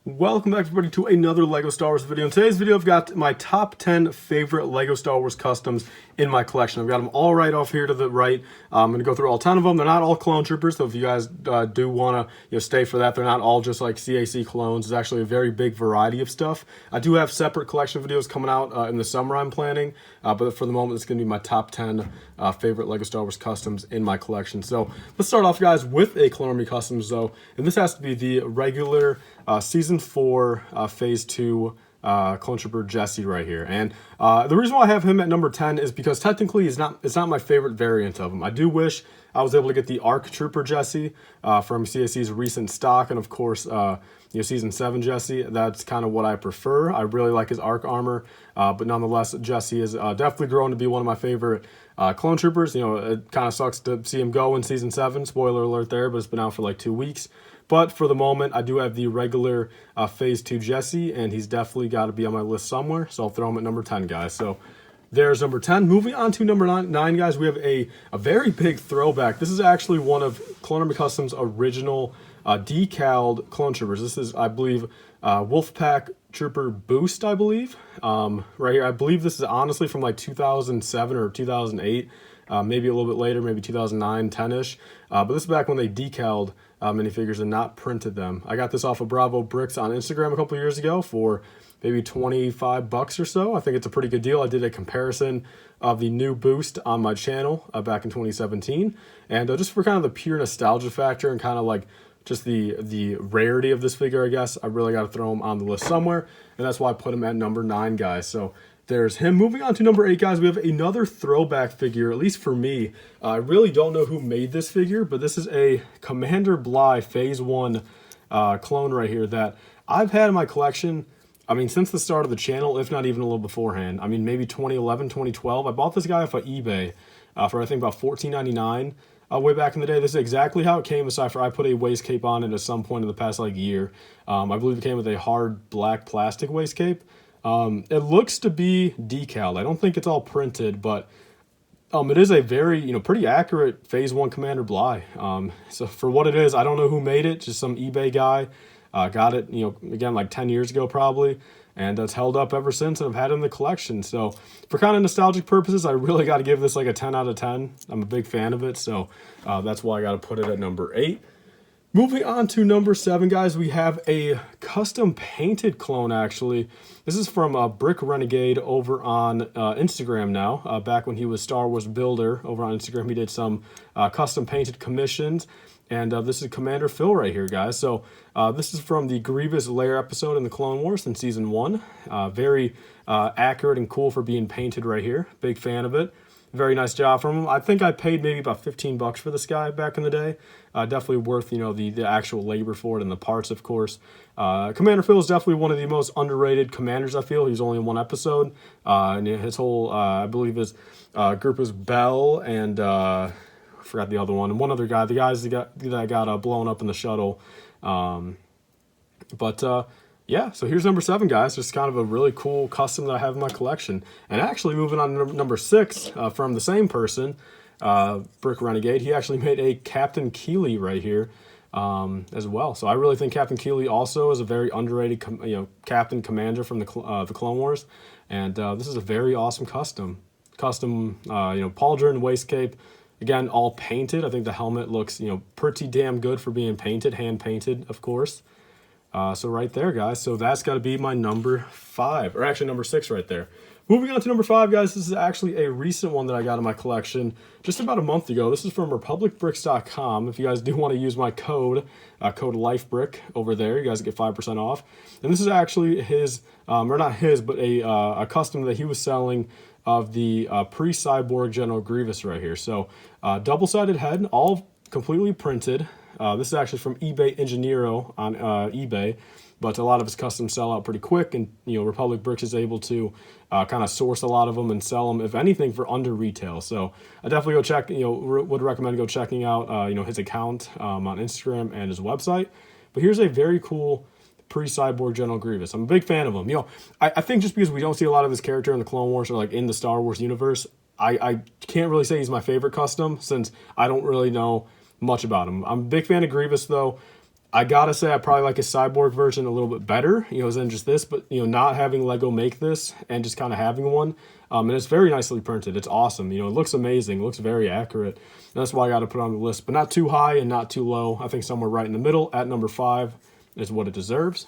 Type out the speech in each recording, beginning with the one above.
Welcome back everybody to another LEGO Star Wars video. In today's video I've got my top 10 favorite LEGO Star Wars customs in my collection. I've got them all right off here to the right. I'm going to go through all 10 of them. They're not all clone troopers, so if you guys do want to stay for that, they're not all just like CAC clones. There's actually a very big variety of stuff. I do have separate collection videos coming out in the summer I'm planning, but for the moment it's going to be my top 10 favorite LEGO Star Wars customs in my collection. So let's start off guys with a Clone Army Customs though, and this has to be the regular Season 4 Phase 2 Clone Trooper Jesse right here. And the reason why I have him at number 10 is because technically it's not my favorite variant of him. I do wish I was able to get the ARC Trooper Jesse from CAC's recent stock, and of course Season 7 Jesse. That's kind of what I prefer. I really like his ARC armor, but nonetheless Jesse is definitely grown to be one of my favorite Clone Troopers. It kind of sucks to see him go in Season 7. Spoiler alert there, but it's been out for like 2 weeks. But for the moment, I do have the regular Phase 2 Jesse, and he's definitely got to be on my list somewhere. So I'll throw him at number 10, guys. So there's number 10. Moving on to number 9, guys, we have a very big throwback. This is actually one of Clone Army Customs' original decaled Clone Troopers. This is, I believe, Wolfpack Trooper Boost, I believe. Right here, I believe this is honestly from like 2007 or 2008. Maybe a little bit later, maybe 2009, 10-ish. But this is back when they decaled minifigures and not printed them. I got this off of Bravo Bricks on Instagram a couple of years ago for maybe 25 bucks or so. I think it's a pretty good deal. I did a comparison of the new Boost on my channel back in 2017. And just for kind of the pure nostalgia factor and kind of like just the rarity of this figure, I guess, I really got to throw him on the list somewhere. And that's why I put him at number 9, guys. So there's him. Moving on to number 8, guys, we have another throwback figure, at least for me. I really don't know who made this figure, but this is a Commander Bly Phase 1 clone right here that I've had in my collection, I mean, since the start of the channel, if not even a little beforehand. I mean, maybe 2011, 2012. I bought this guy off of eBay for, I think, about $14.99 way back in the day. This is exactly how it came, aside from I put a waist cape on it at some point in the past, like, year. I believe it came with a hard black plastic waist cape. It looks to be decaled. I don't think it's all printed, but it is a very, pretty accurate Phase 1 Commander Bly. So for what it is, I don't know who made it, just some eBay guy. Got it, again, like 10 years ago probably, and it's held up ever since, and I've had it in the collection. So for kind of nostalgic purposes, I really got to give this like a 10 out of 10. I'm a big fan of it, so that's why I got to put it at number 8. Moving on to number 7, guys, we have a custom painted clone, actually. This is from Brick Renegade over on Instagram now. Back when he was Star Wars Builder over on Instagram, he did some custom painted commissions. And this is Commander Phil right here, guys. So this is from the Grievous Lair episode in the Clone Wars in Season 1. Very accurate and cool for being painted right here. Big fan of it. Very nice job from him. I think I paid maybe about 15 bucks for this guy back in the day. Definitely worth, the actual labor for it and the parts, of course. Commander Phil is definitely one of the most underrated commanders, I feel. He's only in one episode. And his whole, I believe his group is Bell and I forgot the other one. And one other guy, the guys that got blown up in the shuttle. Yeah, so here's number 7, guys. Just kind of a really cool custom that I have in my collection. And actually, moving on to number 6, from the same person, Brick Renegade, he actually made a Captain Keeley right here as well. So I really think Captain Keeley also is a very underrated captain commander from the Clone Wars. And this is a very awesome custom. Pauldron, waist cape, again, all painted. I think the helmet looks, pretty damn good for being painted, hand-painted, of course. So right there, guys. So that's got to be my number 5, or actually number 6 right there. Moving on to number 5, guys. This is actually a recent one that I got in my collection just about a month ago. This is from republicbricks.com. If you guys do want to use my code LifeBrick over there, you guys get 5% off. And this is actually his, or not his, but a custom that he was selling of the pre-cyborg General Grievous right here. So double-sided head, all completely printed. This is actually from eBay Engineero on eBay, but a lot of his customs sell out pretty quick, and Republic Bricks is able to kind of source a lot of them and sell them, if anything, for under retail. So I definitely go check. Would recommend go checking out his account on Instagram and his website. But here's a very cool pre-cyborg General Grievous. I'm a big fan of him. I think just because we don't see a lot of his character in the Clone Wars or like in the Star Wars universe, I can't really say he's my favorite custom since I don't really know much about him. I'm a big fan of Grievous, though. I gotta say, I probably like his cyborg version a little bit better, than just this. But not having Lego make this and just kind of having one, and it's very nicely printed. It's awesome. It looks amazing. It looks very accurate. And that's why I got to put it on the list, but not too high and not too low. I think somewhere right in the middle at number 5 is what it deserves.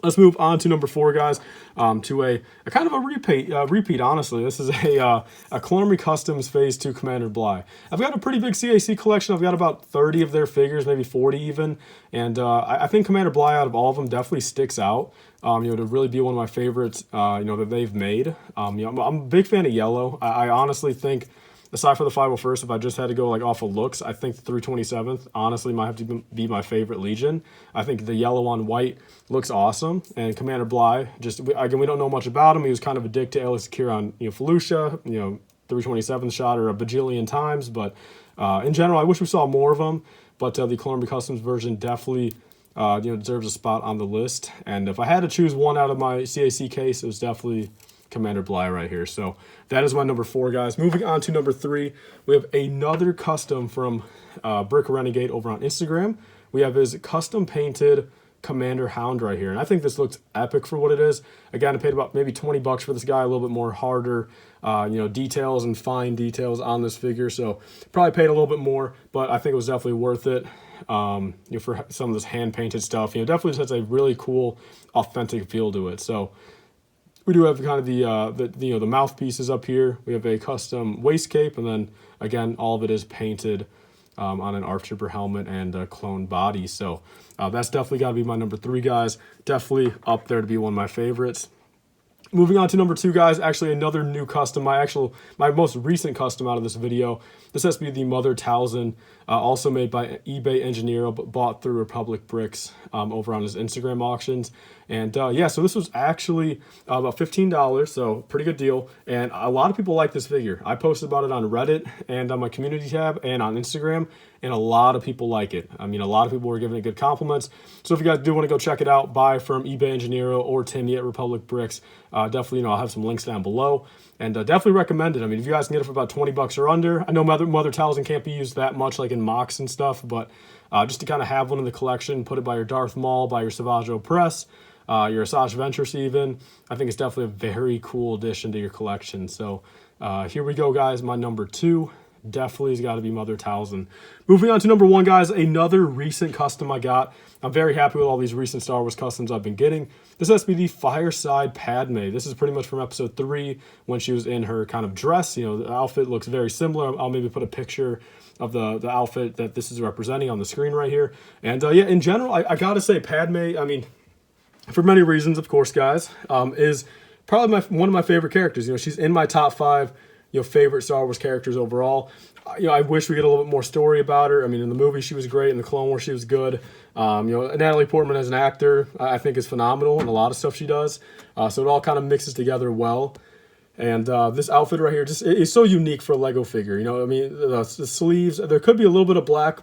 Let's move on to number 4, guys, to a kind of a repeat, honestly. This is a Clone Army Customs Phase 2 Commander Bly. I've got a pretty big CAC collection. I've got about 30 of their figures, maybe 40 even, and I think Commander Bly out of all of them definitely sticks out, to really be one of my favorites, that they've made. I'm a big fan of yellow. I honestly think, aside from the 501st, if I just had to go like off of looks, I think the 327th honestly might have to be my favorite Legion. I think the yellow on white looks awesome, and Commander Bly, again, we don't know much about him. He was kind of a dick to Alice Secure on Felucia, 327th shot her a bajillion times, but in general, I wish we saw more of him. But the Clone Army Customs version definitely deserves a spot on the list. And if I had to choose one out of my CAC case, it was definitely Commander Bly right here. So that is my number 4, guys. Moving on to number 3, we have another custom from Brick Renegade over on Instagram. We have his custom painted Commander Hound right here, and I think this looks epic for what it is. Again, I paid about maybe 20 bucks for this guy, a little bit more harder, details and fine details on this figure, so probably paid a little bit more, but I think it was definitely worth it. For some of this hand painted stuff, definitely just has a really cool, authentic feel to it. So we do have kind of the mouthpieces up here. We have a custom waist cape, and then again, all of it is painted on an ARC Trooper helmet and a clone body. So that's definitely got to be my number 3, guys. Definitely up there to be one of my favorites. Moving on to number 2, guys, actually another new custom, my most recent custom out of this video. This has to be the Mother Talzin, also made by eBay Engineer, but bought through Republic Bricks over on his Instagram auctions. And yeah, so this was actually about $15, so pretty good deal. And a lot of people like this figure. I posted about it on Reddit and on my community tab and on Instagram, and a lot of people like it. I mean, a lot of people were giving it good compliments. So if you guys do want to go check it out, buy from eBay Engineer or Timmy at Republic Bricks. Definitely, I'll have some links down below, and definitely recommend it. I mean, if you guys can get it for about 20 bucks or under, I know Mother Talzin can't be used that much like in mocks and stuff, but just to kind of have one in the collection, put it by your Darth Maul, by your Savage Opress, your Asajj Ventress even, I think it's definitely a very cool addition to your collection. So here we go, guys. My number 2 definitely has got to be Mother Talzin. Moving on to number 1, guys, another recent custom I got. I'm very happy with all these recent Star Wars customs I've been getting. This has to be the Fireside Padme. This is pretty much from episode 3 when she was in her kind of dress. The outfit looks very similar. I'll maybe put a picture of the outfit that this is representing on the screen right here. And yeah, in general, I gotta say Padme, I mean, for many reasons, of course, guys, is probably one of my favorite characters. She's in my top 5 favorite Star Wars characters overall. I wish we get a little bit more story about her. I mean, in the movie she was great, in the Clone Wars she was good. Natalie Portman as an actor, I think, is phenomenal in a lot of stuff she does. So it all kind of mixes together well. And this outfit right here just is so unique for a Lego figure. I mean, the sleeves, there could be a little bit of black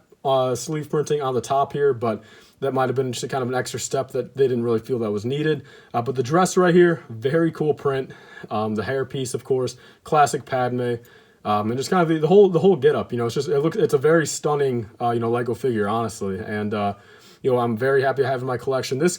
sleeve printing on the top here, but that might have been just kind of an extra step that they didn't really feel that was needed. But the dress right here, very cool print. The hair piece, of course, classic Padme. And just kind of the whole get up, it's a very stunning, Lego figure, honestly. And, I'm very happy to have in my collection. This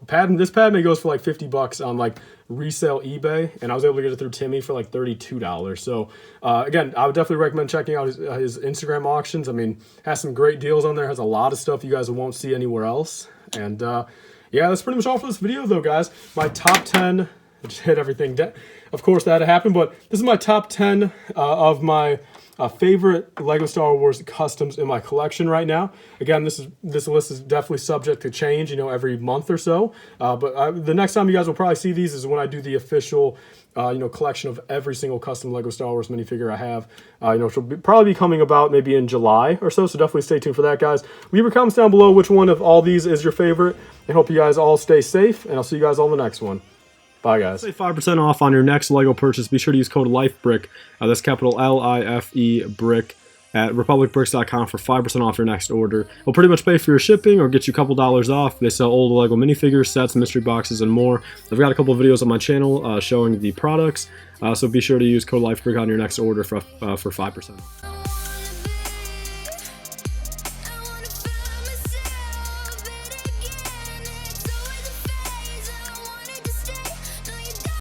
Padme goes for like 50 bucks on like resale eBay, and I was able to get it through Timmy for like $32. So again, I would definitely recommend checking out his Instagram auctions. I mean, has some great deals on there, has a lot of stuff you guys won't see anywhere else. And yeah, that's pretty much all for this video though, guys. My top 10, I just hit everything. Of course, that had to happen, but this is my top 10 of my favorite Lego Star Wars customs in my collection right now. Again, this list is definitely subject to change, every month or so. But the next time you guys will probably see these is when I do the official, collection of every single custom Lego Star Wars minifigure I have. Which will probably be coming about maybe in July or so. So definitely stay tuned for that, guys. Leave your comments down below which one of all these is your favorite. I hope you guys all stay safe, and I'll see you guys all in the next one. Bye, guys. Say 5% off on your next Lego purchase. Be sure to use code LIFEBRICK. That's capital L-I-F-E BRICK at republicbricks.com for 5% off your next order. We'll pretty much pay for your shipping or get you a couple dollars off. They sell old Lego minifigures, sets, mystery boxes, and more. I've got a couple of videos on my channel showing the products, so be sure to use code LIFEBRICK on your next order for 5%.